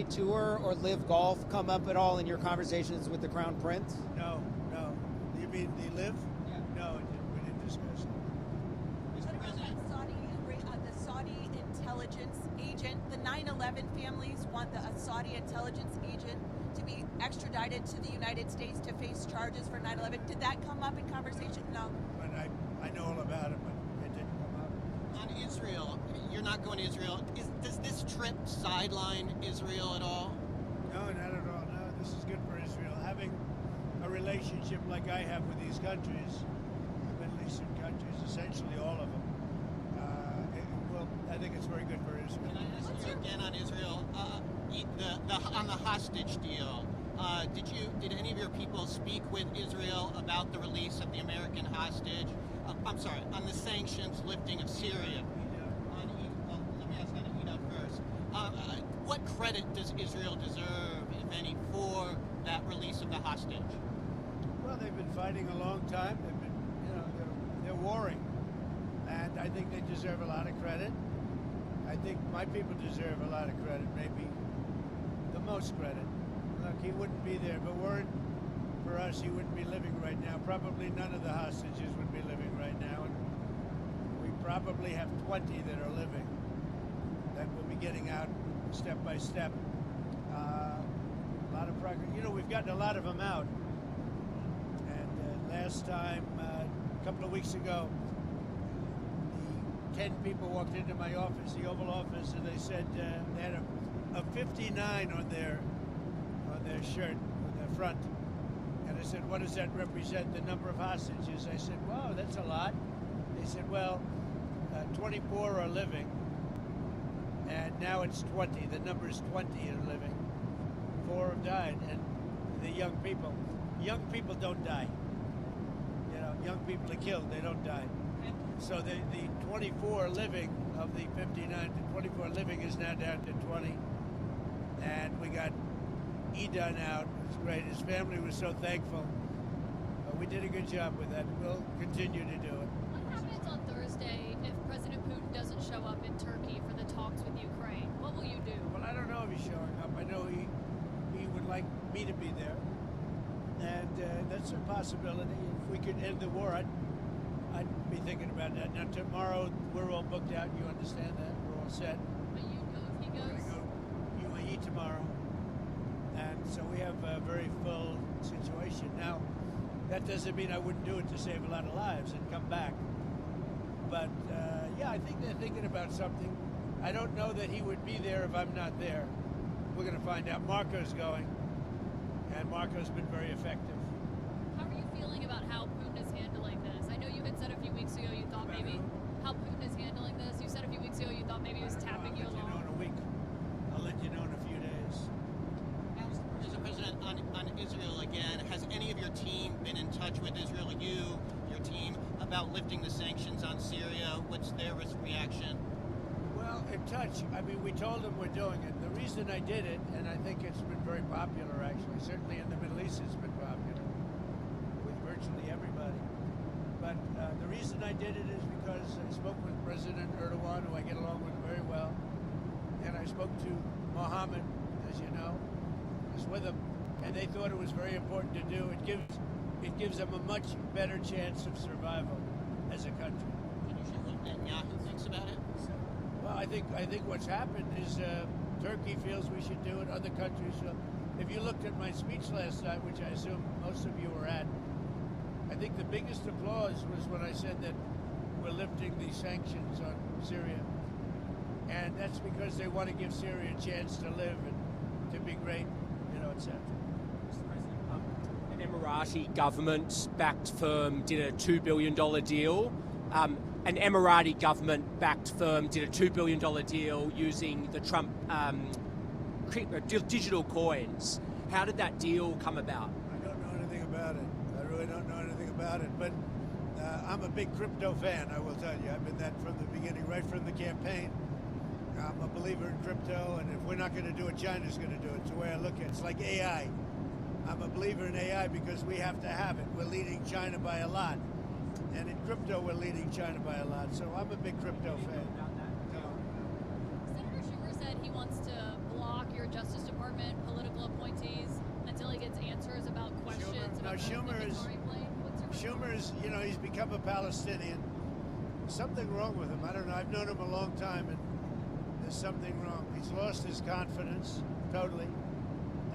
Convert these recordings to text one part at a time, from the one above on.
tour or live golf come up at all in your conversations with the Crown Prince? No. You mean the live? Yeah. No, we didn't discuss it. What about the Saudi intelligence agent? The 9/11 families want the Saudi intelligence agent to be extradited to the United States to face charges for 9/11. Did that come up in conversation? No. But I know all about it, but it didn't come up. On Israel, you're not going to Israel. Does this trip sideline Israel at all? No, not at all. No, this is good for Israel. Having a relationship like I have with these countries, the Middle Eastern countries, essentially all of them, I think it's very good for Israel. Can I ask you again on Israel? On the hostage deal, did any of your people speak with Israel about the release of the American hostage? I'm sorry, on the sanctions lifting of Syria. Let me ask Anahita first. What credit does Israel deserve, if any, for that release of the hostage? Well, they've been fighting a long time. They've been, they're warring, and I think they deserve a lot of credit. I think my people deserve a lot of credit, maybe the most credit. Look, he wouldn't be there, but weren't for us, he wouldn't be living right now. Probably none of the hostages would be living right now, and we probably have 20 that are living that will be getting out step by step. A lot of progress. We've gotten a lot of them out. And last time, a couple of weeks ago, 10 people walked into my office, the Oval Office, and they said they had a 59 on their shirt, on their front. And I said, what does that represent, the number of hostages? I said, wow, that's a lot. They said, well, 24 are living, and now it's 20. The number is 20 are living. 4 have died, and the young people don't die. Young people are killed, they don't die. So the 24 living of the 59 to 24 living is now down to 20. And we got Ida out. It was great. His family was so thankful. We did a good job with that. We'll continue to do it. What happens on Thursday if President Putin doesn't show up in Turkey for the talks with Ukraine? What will you do? Well, I don't know if he's showing up. I know he would like me to be there. And that's a possibility. If we could end the war, I'd be thinking about that. Now, tomorrow, we're all booked out. You understand that? We're all set. But you know if he goes? We're going to go UAE tomorrow. And so we have a very full situation. Now, that doesn't mean I wouldn't do it to save a lot of lives and come back. But, yeah, I think they're thinking about something. I don't know that he would be there if I'm not there. We're going to find out. Marco's going. And Marco's been very effective. How are you feeling about how Putin is handling this? I know you had said a few weeks ago you thought maybe how Putin is handling this. You said a few weeks ago you thought maybe he was tapping you along. I'll let you know in a week. I'll let you know in a few days. Mr. President, on Israel again, has any of your team been in touch with Israel, your team, about lifting the sanctions on Syria? What's their reaction? Well, in touch. I mean, we told them we're doing it. The reason I did it, and I think it's been very popular actually, certainly in the Middle East it's been popular with virtually everybody. But the reason I did it is because I spoke with President Erdogan, who I get along with very well, and I spoke to Mohammed, as you know, was with him, and they thought it was very important to do. It gives them a much better chance of survival as a country. Can you share what Netanyahu thinks about it? Well, I think what's happened is Turkey feels we should do it. Other countries. If you looked at my speech last night, which I assume most of you were at, I think the biggest applause was when I said that we're lifting the sanctions on Syria, and that's because they want to give Syria a chance to live and to be great, etc. Mr. President, an Emirati government-backed firm did a $2 billion deal. An Emirati government-backed firm did a $2 billion deal using the Trump digital coins. How did that deal come about? I don't know anything about it. I really don't know anything about it, but I'm a big crypto fan, I will tell you. I've been that from the beginning, right from the campaign. I'm a believer in crypto, and if we're not going to do it, China's going to do it. It's the way I look at it. It's like AI. I'm a believer in AI because we have to have it. We're leading China by a lot. And in crypto, we're leading China by a lot. So I'm a big crypto fan. Senator Schumer said he wants to block your Justice Department Now, the Schumer is, Qatari plane? What's your Schumer is, he's become a Palestinian. Something wrong with him. I don't know. I've known him a long time, and there's something wrong. He's lost his confidence totally,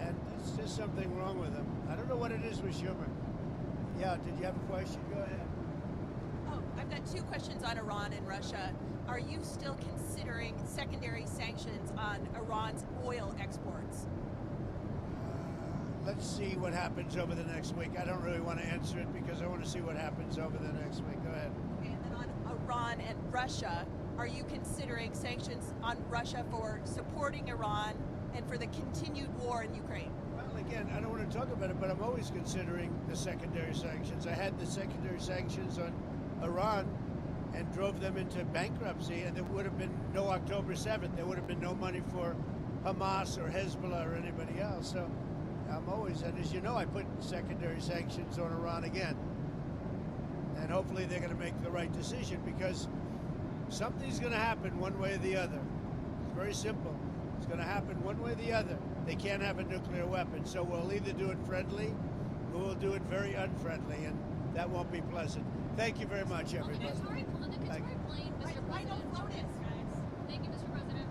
and it's just something wrong with him. I don't know what it is with Schumer. Yeah, did you have a question? Go ahead. Oh, I've got two questions on Iran and Russia. Are you still considering secondary sanctions on Iran's oil exports? Let's see what happens over the next week. I don't really want to answer it because I want to see what happens over the next week. Go ahead. Okay, and then on Iran and Russia, are you considering sanctions on Russia for supporting Iran and for the continued war in Ukraine? Well, again, I don't want to talk about it, but I'm always considering the secondary sanctions. I had the secondary sanctions on Iran and drove them into bankruptcy, and there would have been no October 7th. There would have been no money for Hamas or Hezbollah or anybody else. So I'm always, and as you know, I put secondary sanctions on Iran again. And hopefully they're going to make the right decision, because something's going to happen one way or the other. It's very simple. It's going to happen one way or the other. They can't have a nuclear weapon, so we'll either do it friendly or we'll do it very unfriendly, and that won't be pleasant. Thank you very much, on the everybody. Qatari plane, Mr. I President? don't notice, guys. Thank you, Mr. President.